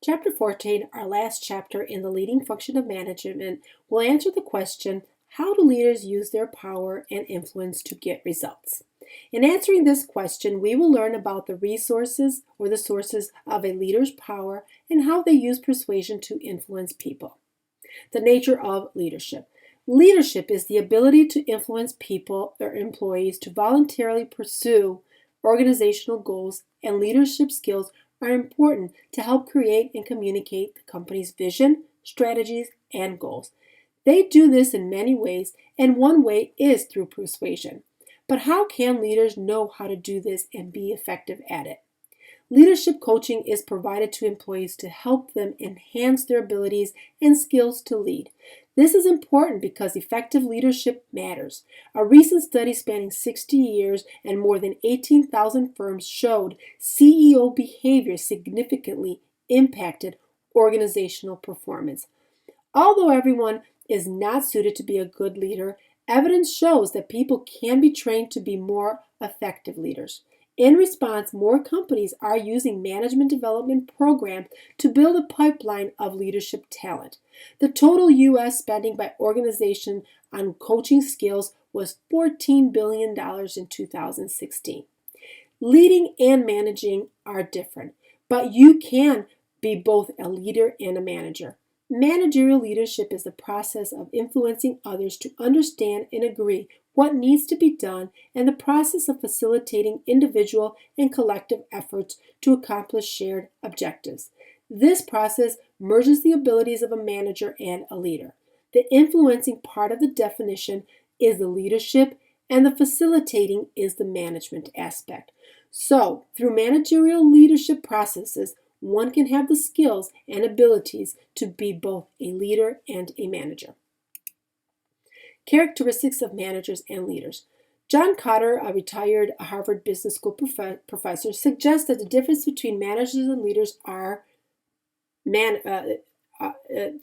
Chapter 14, our last chapter in the leading function of management, will answer the question, how do leaders use their power and influence to get results? In answering this question, we will learn about the resources or the sources of a leader's power and how they use persuasion to influence people. The nature of leadership. Leadership is the ability to influence people or employees to voluntarily pursue organizational goals, and leadership skills are important to help create and communicate the company's vision, strategies, and goals. They do this in many ways, and one way is through persuasion. But how can leaders know how to do this and be effective at it? Leadership coaching is provided to employees to help them enhance their abilities and skills to lead. This is important because effective leadership matters. A recent study spanning 60 years and more than 18,000 firms showed CEO behavior significantly impacted organizational performance. Although everyone is not suited to be a good leader, evidence shows that people can be trained to be more effective leaders. In response, more companies are using management development programs to build a pipeline of leadership talent. The total U.S. spending by organization on coaching skills was $14 billion in 2016. Leading and managing are different, but you can be both a leader and a manager. Managerial leadership is the process of influencing others to understand and agree what needs to be done and the process of facilitating individual and collective efforts to accomplish shared objectives. This process merges the abilities of a manager and a leader. The influencing part of the definition is the leadership, and the facilitating is the management aspect. So, through managerial leadership processes, one can have the skills and abilities to be both a leader and a manager. Characteristics of managers and leaders. John Kotter, a retired Harvard Business School professor, suggests that the difference between managers and leaders are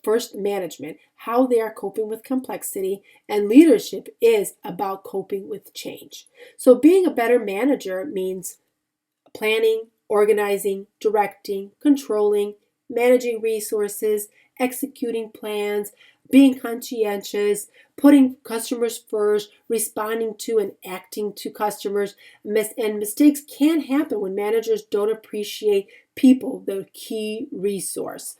first, management, how they are coping with complexity, and leadership is about coping with change. So being a better manager means planning, organizing, directing, controlling, managing resources, executing plans, being conscientious, putting customers first, responding to and acting to customers. And mistakes can happen when managers don't appreciate people, the key resource.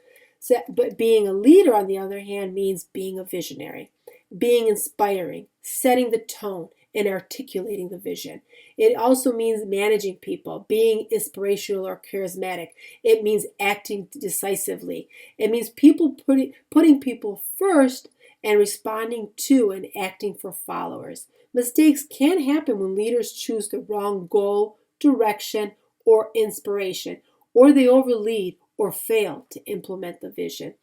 But being a leader, on the other hand, means being a visionary, being inspiring, setting the tone, and articulating the vision. It also means managing people, being inspirational or charismatic. It means acting decisively. It means putting people first and responding to and acting for followers. Mistakes can happen when leaders choose the wrong goal, direction, or inspiration, or they overlead or fail to implement the vision.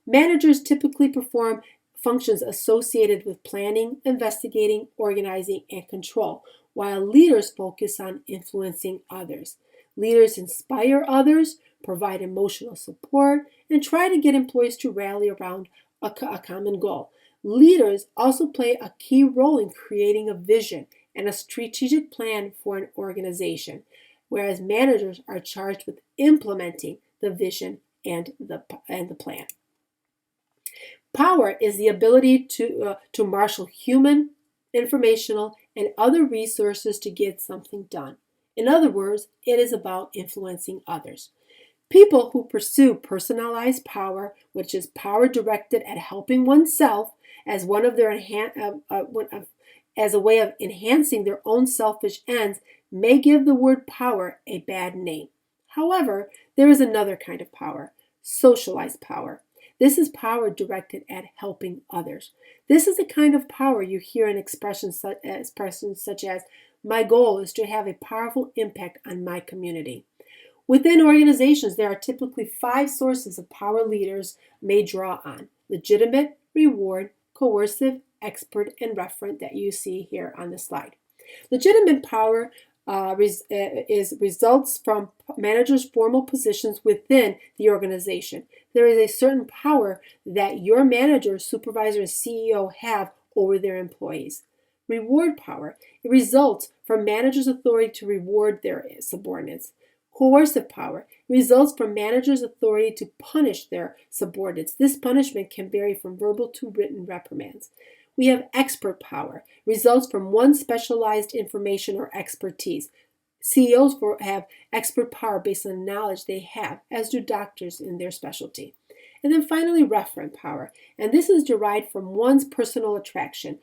Managers typically perform functions associated with planning, investigating, organizing, and control, while leaders focus on influencing others. Leaders inspire others, provide emotional support, and try to get employees to rally around a common goal. Leaders also play a key role in creating a vision and a strategic plan for an organization, whereas managers are charged with implementing the vision and the plan. Power is the ability to marshal human, informational, and other resources to get something done. In other words, it is about influencing others. People who pursue personalized power, which is power directed at helping oneself as one of their as a way of enhancing their own selfish ends, may give the word power a bad name. However, there is another kind of power, socialized power. This is power directed at helping others. This is the kind of power you hear in expressions such as, my goal is to have a powerful impact on my community. Within organizations, there are typically 5 sources of power leaders may draw on: legitimate, reward, coercive, expert, and referent that you see here on the slide. Legitimate power results from managers' formal positions within the organization. There is a certain power that your manager, supervisor, and CEO have over their employees. Reward power. It results from managers' authority to reward their subordinates. Coercive power results from managers' authority to punish their subordinates. This punishment can vary from verbal to written reprimands. We have expert power, results from one specialized information or expertise. CEOs have expert power based on the knowledge they have, as do doctors in their specialty. And then finally, referent power. And this is derived from one's personal attraction,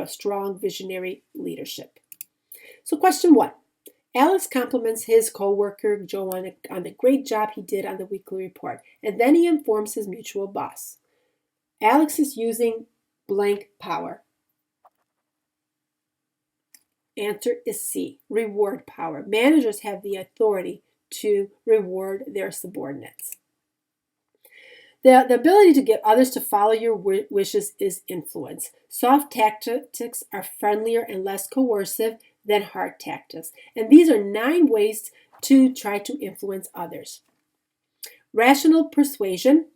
strong visionary leadership. So question 1. Alex compliments his co-worker Joe on the great job he did on the weekly report, and then he informs his mutual boss. Alex is using blank power. Answer is C, reward power. Managers have the authority to reward their subordinates. The ability to get others to follow your wishes is influence. Soft tactics are friendlier and less coercive than hard tactics. And these are 9 ways to try to influence others. Rational persuasion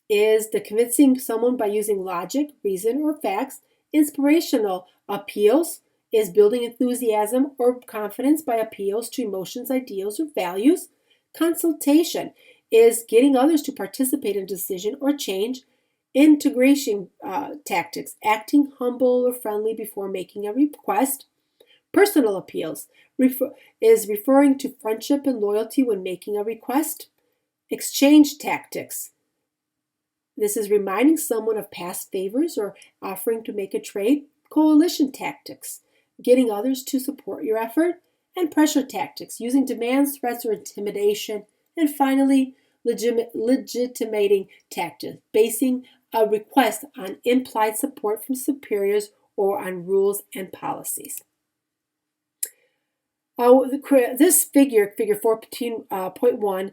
is the convincing someone by using logic, reason, or facts. Inspirational appeals is building enthusiasm or confidence by appeals to emotions, ideals, or values. Consultation is getting others to participate in decision or change. Integration tactics, acting humble or friendly before making a request. Personal appeals is referring to friendship and loyalty when making a request. Exchange tactics. This is reminding someone of past favors or offering to make a trade. Coalition tactics, getting others to support your effort. And pressure tactics, using demands, threats, or intimidation. And finally, legitimating tactics, basing a request on implied support from superiors or on rules and policies. This figure 14.1,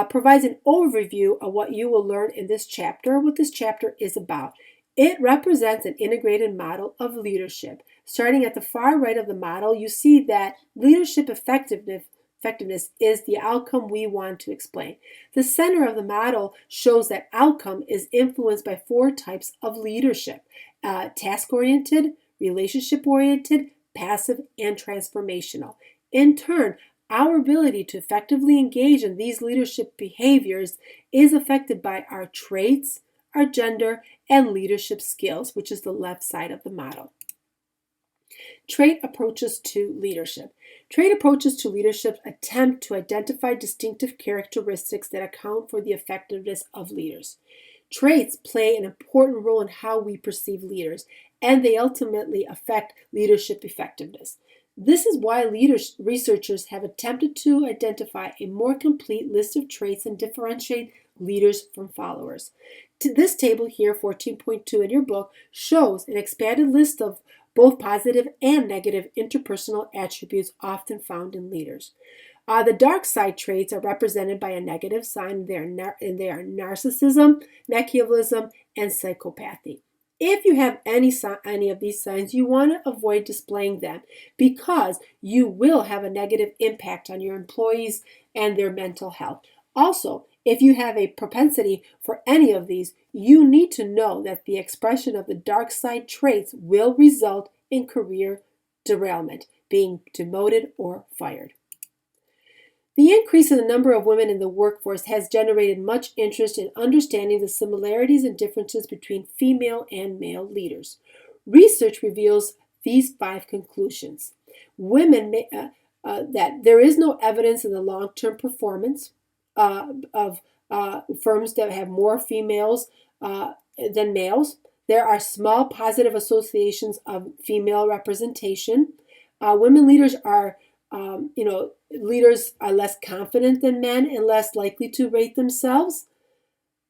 provides an overview of what you will learn in this chapter, what this chapter is about. It represents an integrated model of leadership. Starting at the far right of the model, you see that leadership effectiveness is the outcome we want to explain. The center of the model shows that outcome is influenced by 4 types of leadership: task-oriented, relationship-oriented, passive, and transformational. In turn, our ability to effectively engage in these leadership behaviors is affected by our traits, our gender, and leadership skills, which is the left side of the model. Trait approaches to leadership. Trait approaches to leadership attempt to identify distinctive characteristics that account for the effectiveness of leaders. Traits play an important role in how we perceive leaders, and they ultimately affect leadership effectiveness. This is why researchers have attempted to identify a more complete list of traits and differentiate leaders from followers. This table here, 14.2 in your book, shows an expanded list of both positive and negative interpersonal attributes often found in leaders. The dark side traits are represented by a negative sign. They are narcissism, Machiavellism, and psychopathy. If you have any of these signs, you want to avoid displaying them because you will have a negative impact on your employees and their mental health. Also, if you have a propensity for any of these, you need to know that the expression of the dark side traits will result in career derailment, being demoted or fired. The increase in the number of women in the workforce has generated much interest in understanding the similarities and differences between female and male leaders. Research reveals these 5 conclusions. That there is no evidence in the long-term performance of firms that have more females than males. There are small positive associations of female representation. Women leaders are leaders are less confident than men and less likely to rate themselves.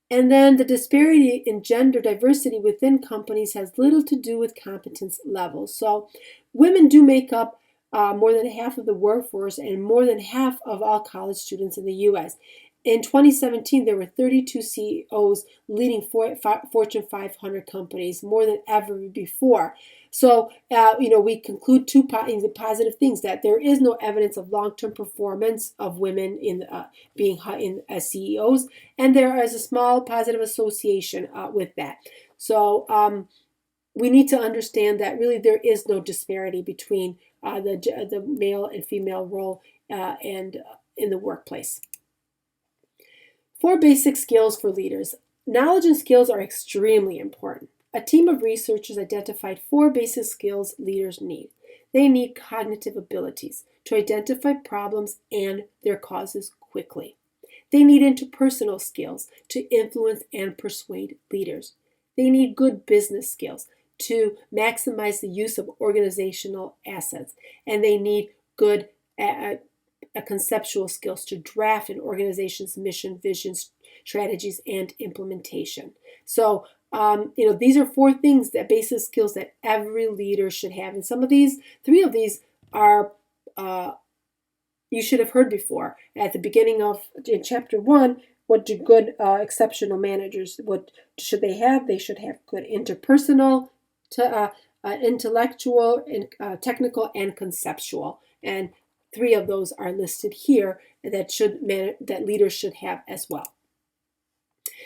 And then the disparity in gender diversity within companies has little to do with competence levels. So women do make up more than half of the workforce and more than half of all college students in the U.S. In 2017, there were 32 CEOs leading Fortune 500 companies, more than ever before. So, we conclude 2 positive things: that there is no evidence of long-term performance of women in being as CEOs, and there is a small positive association with that. So, we need to understand that really there is no disparity between the male and female role and in the workplace. 4 basic skills for leaders. Knowledge and skills are extremely important. A team of researchers identified 4 basic skills leaders need. They need cognitive abilities to identify problems and their causes quickly. They need interpersonal skills to influence and persuade leaders. They need good business skills to maximize the use of organizational assets. And they need good conceptual skills to draft an organization's mission, vision, strategies, and implementation. So, these are 4 things, that basic skills that every leader should have. And some of these, 3 of these are you should have heard before. At the beginning in chapter 1, what do good exceptional managers, what should they have? They should have good interpersonal, intellectual, and technical, and conceptual. And 3 of those are listed here that leaders should have as well.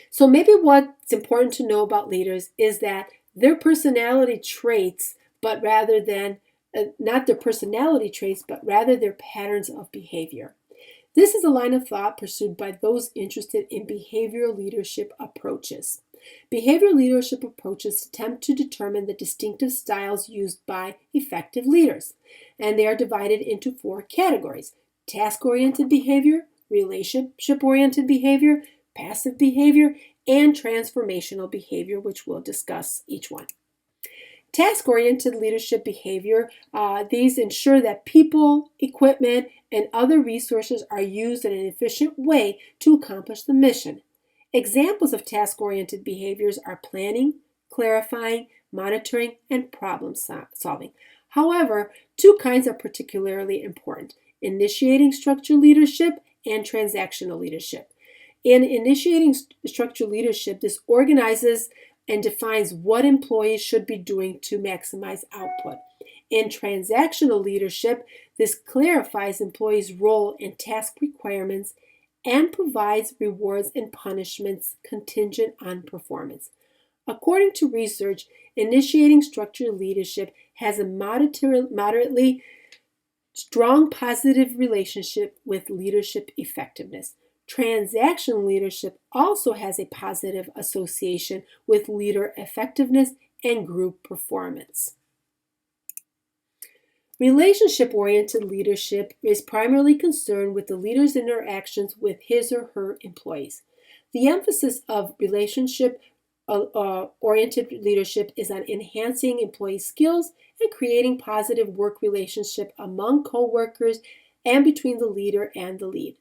So maybe what's important to know about leaders is that their personality traits, but rather than not their personality traits, but rather their patterns of behavior. This is a line of thought pursued by those interested in behavioral leadership approaches. Behavioral leadership approaches attempt to determine the distinctive styles used by effective leaders, and they are divided into 4 categories: task-oriented behavior, relationship-oriented behavior, passive behavior, and transformational behavior, which we'll discuss each one. Task-oriented leadership behavior, these ensure that people, equipment, and other resources are used in an efficient way to accomplish the mission. Examples of task-oriented behaviors are planning, clarifying, monitoring, and problem solving. However, 2 kinds are particularly important: initiating structured leadership and transactional leadership. In initiating structured leadership, this organizes and defines what employees should be doing to maximize output. In transactional leadership, this clarifies employees' role and task requirements and provides rewards and punishments contingent on performance. According to research, initiating structured leadership has a moderately strong positive relationship with leadership effectiveness. Transactional leadership also has a positive association with leader effectiveness and group performance. Relationship-oriented leadership is primarily concerned with the leader's interactions with his or her employees. The emphasis of relationship-oriented leadership is on enhancing employee skills and creating positive work relationship among co-workers and between the leader and the lead.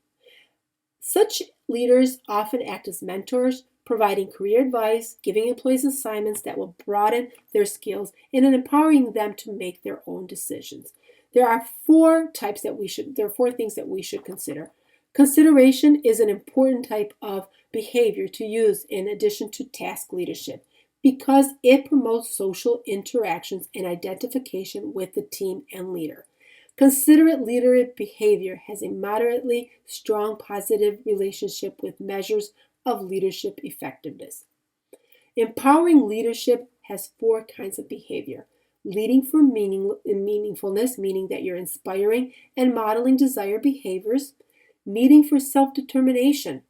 Such leaders often act as mentors, providing career advice, giving employees assignments that will broaden their skills, and empowering them to make their own decisions. There are 4 things that we should consider. Consideration is an important type of behavior to use in addition to task leadership because it promotes social interactions and identification with the team and leader. Considerate leadership behavior has a moderately strong positive relationship with measures of leadership effectiveness. Empowering leadership has 4 kinds of behavior. Leading for meaningfulness, meaning that you're inspiring and modeling desired behaviors. Leading for self-determination,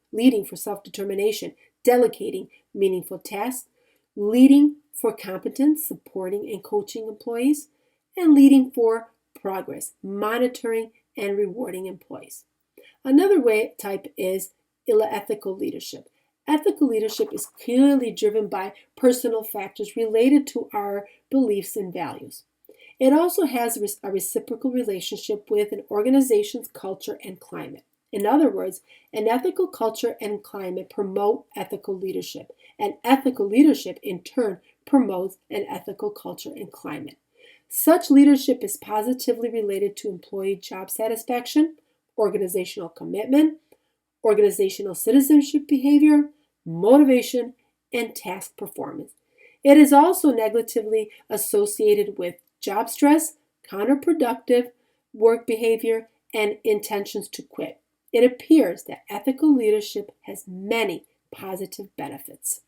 delegating meaningful tasks. Leading for competence, supporting and coaching employees. And leading for progress, monitoring and rewarding employees. Another type is ethical leadership. Ethical leadership is clearly driven by personal factors related to our beliefs and values. It also has a reciprocal relationship with an organization's culture and climate. In other words, an ethical culture and climate promote ethical leadership, and ethical leadership in turn promotes an ethical culture and climate. Such leadership is positively related to employee job satisfaction, organizational commitment, organizational citizenship behavior, motivation, and task performance. It is also negatively associated with job stress, counterproductive work behavior, and intentions to quit. It appears that ethical leadership has many positive benefits.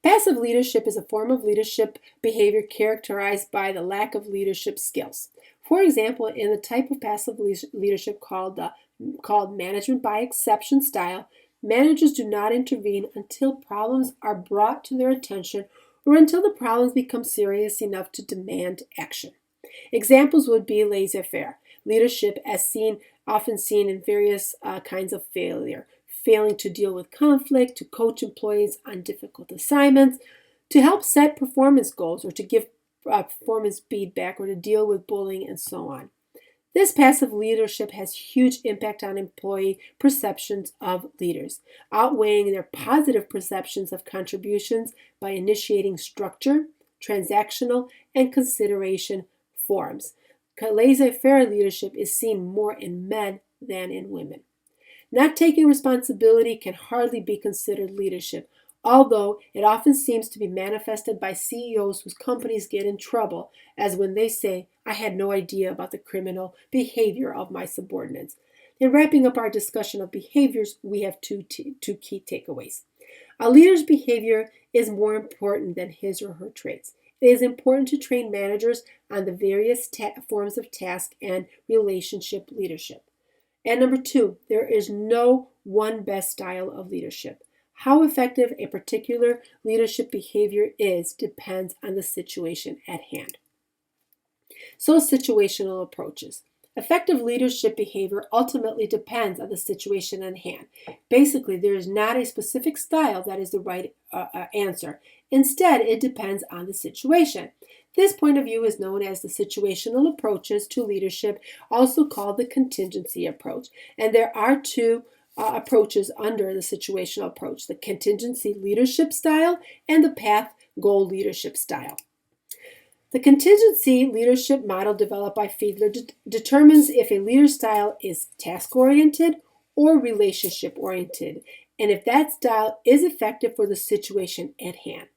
Passive leadership is a form of leadership behavior characterized by the lack of leadership skills. For example, in the type of passive leadership called management by exception style, managers do not intervene until problems are brought to their attention or until the problems become serious enough to demand action. Examples would be laissez-faire leadership, as often seen in various kinds of failure, failing to deal with conflict, to coach employees on difficult assignments, to help set performance goals, or to give performance feedback, or to deal with bullying, and so on. This passive leadership has huge impact on employee perceptions of leaders, outweighing their positive perceptions of contributions by initiating structure, transactional, and consideration forms. Laissez-faire leadership is seen more in men than in women. Not taking responsibility can hardly be considered leadership, although it often seems to be manifested by CEOs whose companies get in trouble, as when they say, "I had no idea about the criminal behavior of my subordinates." In wrapping up our discussion of behaviors, we have two key takeaways. A leader's behavior is more important than his or her traits. It is important to train managers on the various forms of task and relationship leadership. And number two, there is no one best style of leadership. How effective a particular leadership behavior is depends on the situation at hand. So, situational approaches. Effective leadership behavior ultimately depends on the situation at hand. Basically, there is not a specific style that is the right answer. Instead, it depends on the situation. This point of view is known as the situational approaches to leadership, also called the contingency approach. And there are two approaches under the situational approach: the contingency leadership style and the path goal leadership style. The contingency leadership model developed by Fiedler determines if a leader style is task-oriented or relationship-oriented, and if that style is effective for the situation at hand.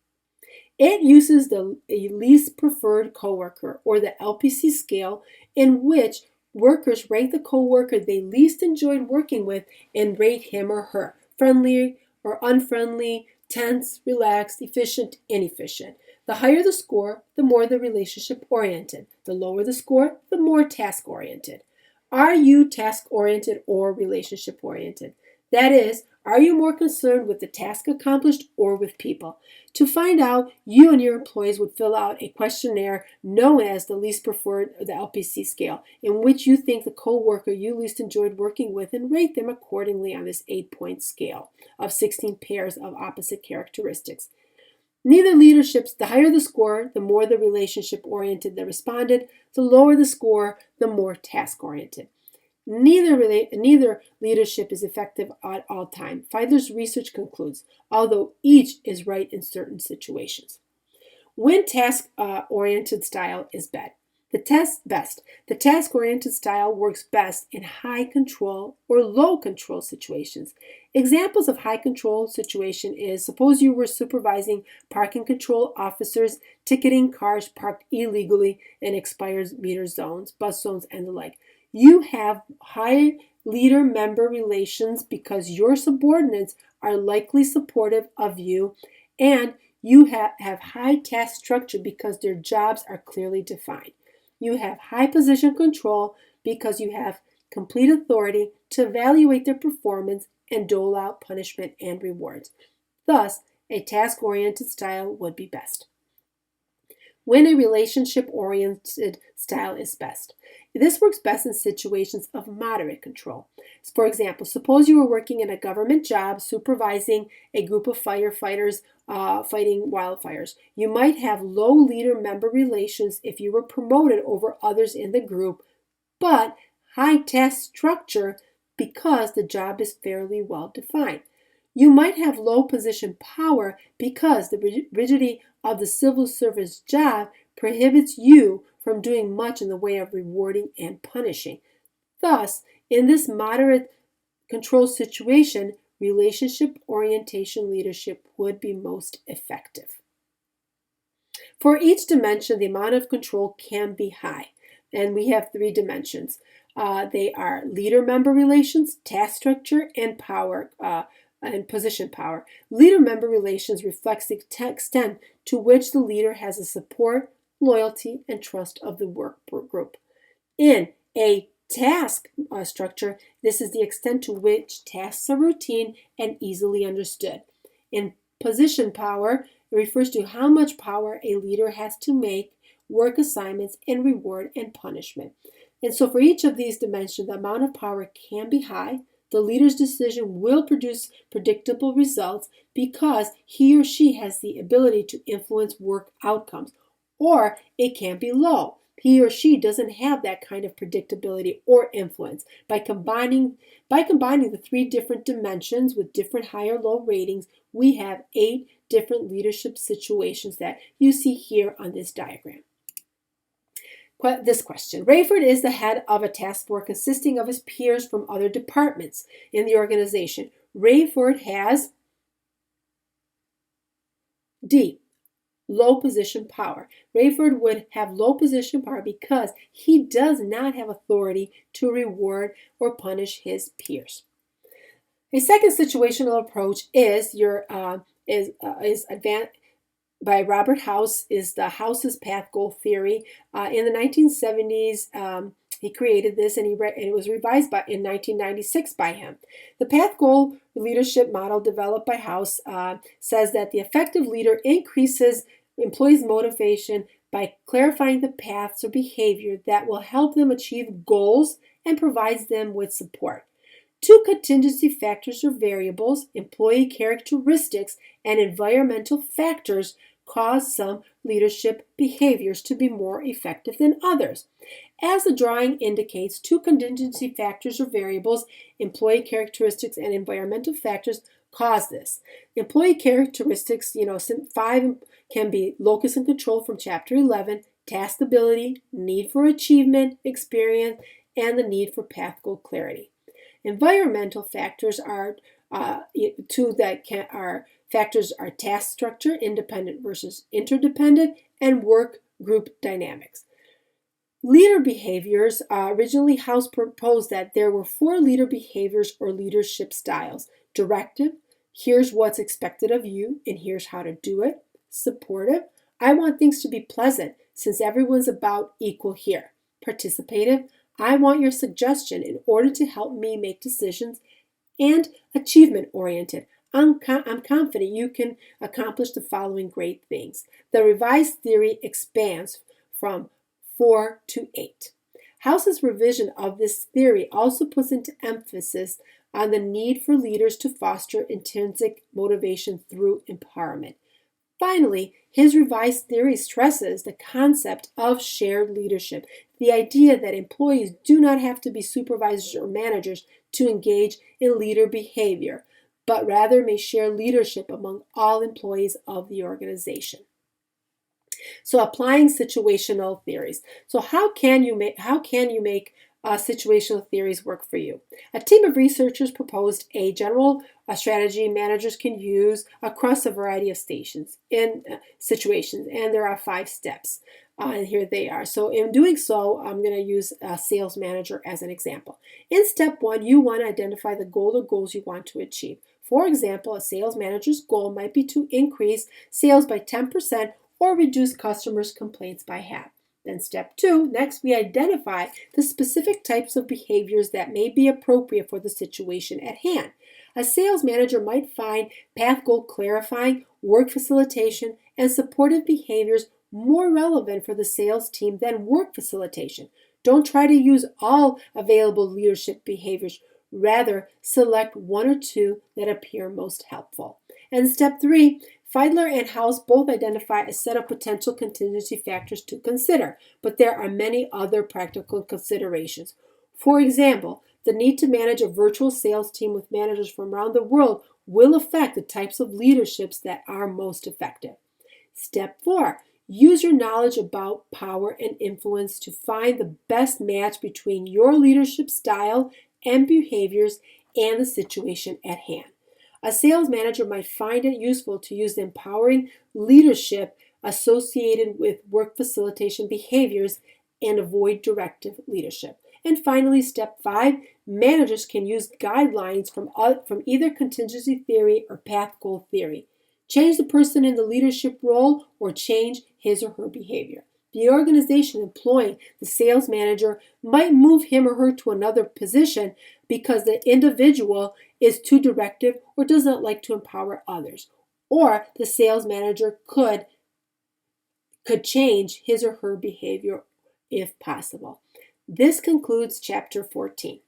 It uses the least preferred coworker, or the LPC scale, in which workers rank the coworker they least enjoyed working with and rate him or her: friendly or unfriendly, tense, relaxed, efficient, inefficient. The higher the score, the more the relationship-oriented. The lower the score, the more task-oriented. Are you task-oriented or relationship-oriented? That is, are you more concerned with the task accomplished or with people? To find out, you and your employees would fill out a questionnaire known as the least preferred, or the LPC scale, in which you think the coworker you least enjoyed working with and rate them accordingly on this 8-point scale of 16 pairs of opposite characteristics. The higher the score, the more the relationship-oriented that responded. The lower the score, the more task-oriented. Neither leadership is effective at all times, Fiedler's research concludes, although each is right in certain situations. When task-oriented style is best. The task-oriented style works best in high control or low control situations. Examples of high control situation is: suppose you were supervising parking control officers ticketing cars parked illegally in expired meter zones, bus zones, and the like. You have high leader-member relations because your subordinates are likely supportive of you, and you have high task structure because their jobs are clearly defined. You have high position control because you have complete authority to evaluate their performance and dole out punishment and rewards. Thus, a task-oriented style would be best. When a relationship-oriented style is best. This works best in situations of moderate control. For example, suppose you were working in a government job supervising a group of firefighters fighting wildfires. You might have low leader-member relations if you were promoted over others in the group, but high task structure because the job is fairly well defined. You might have low position power because the rigidity of the civil service job prohibits you from doing much in the way of rewarding and punishing. Thus, in this moderate control situation, relationship orientation leadership would be most effective. For each dimension, the amount of control can be high, and we have 3 dimensions. They are leader-member relations, task structure, and power and position power. Leader-member relations reflects the extent to which the leader has the support, loyalty, and trust of the work group. In a task structure, this is the extent to which tasks are routine and easily understood. In position power, it refers to how much power a leader has to make work assignments and reward and punishment. And so for each of these dimensions, the amount of power can be high. The leader's decision will produce predictable results because he or she has the ability to influence work outcomes. Or it can be low. He or she doesn't have that kind of predictability or influence. By combining the three different dimensions with different high or low ratings, we have 8 different leadership situations that you see here on this diagram. This question. Rayford is the head of a task force consisting of his peers from other departments in the organization. Rayford has D. Low position power. Rayford would have low position power because he does not have authority to reward or punish his peers. A second situational approach is by Robert House, is the House's path goal theory. In the 1970s, he created this, and it was revised in 1996 by him. The path goal leadership model developed by House says that the effective leader increases employees' motivation by clarifying the paths or behavior that will help them achieve goals and provides them with support. 2 contingency factors or variables, employee characteristics, and environmental factors cause some leadership behaviors to be more effective than others. As the drawing indicates, 2 contingency factors or variables, employee characteristics and environmental factors, cause this. Employee characteristics, 5 can be locus and control from Chapter 11, task ability, need for achievement, experience, and the need for path goal clarity. Environmental factors are factors are task structure, independent versus interdependent, and work group dynamics. Leader behaviors, originally House proposed that there were 4 leader behaviors or leadership styles. Directive, here's what's expected of you and here's how to do it. Supportive, I want things to be pleasant since everyone's about equal here. Participative, I want your suggestion in order to help me make decisions. And achievement-oriented, I'm confident you can accomplish the following great things. The revised theory expands from 4 to 8. House's revision of this theory also puts into emphasis on the need for leaders to foster intrinsic motivation through empowerment. Finally, his revised theory stresses the concept of shared leadership, the idea that employees do not have to be supervisors or managers to engage in leader behavior, but rather may share leadership among all employees of the organization. So applying situational theories. So how can you make situational theories work for you? A team of researchers proposed a general strategy managers can use across a variety of situations, and there are 5 steps. And here they are. So in doing so, I'm going to use a sales manager as an example. In step 1, you want to identify the goal or goals you want to achieve. For example, a sales manager's goal might be to increase sales by 10% or reduce customers' complaints by half. Then step 2, next we identify the specific types of behaviors that may be appropriate for the situation at hand. A sales manager might find path goal clarifying, work facilitation, and supportive behaviors more relevant for the sales team than work facilitation. Don't try to use all available leadership behaviors. Rather, select 1 or 2 that appear most helpful. And step 3, Feidler and House both identify a set of potential contingency factors to consider, but there are many other practical considerations. For example, the need to manage a virtual sales team with managers from around the world will affect the types of leaderships that are most effective. Step 4, use your knowledge about power and influence to find the best match between your leadership style and behaviors and the situation at hand. A sales manager might find it useful to use the empowering leadership associated with work facilitation behaviors and avoid directive leadership. And finally, step 5, managers can use guidelines from either contingency theory or path goal theory. Change the person in the leadership role or change his or her behavior. The organization employing the sales manager might move him or her to another position because the individual is too directive or does not like to empower others. Or the sales manager could change his or her behavior if possible. This concludes chapter 14.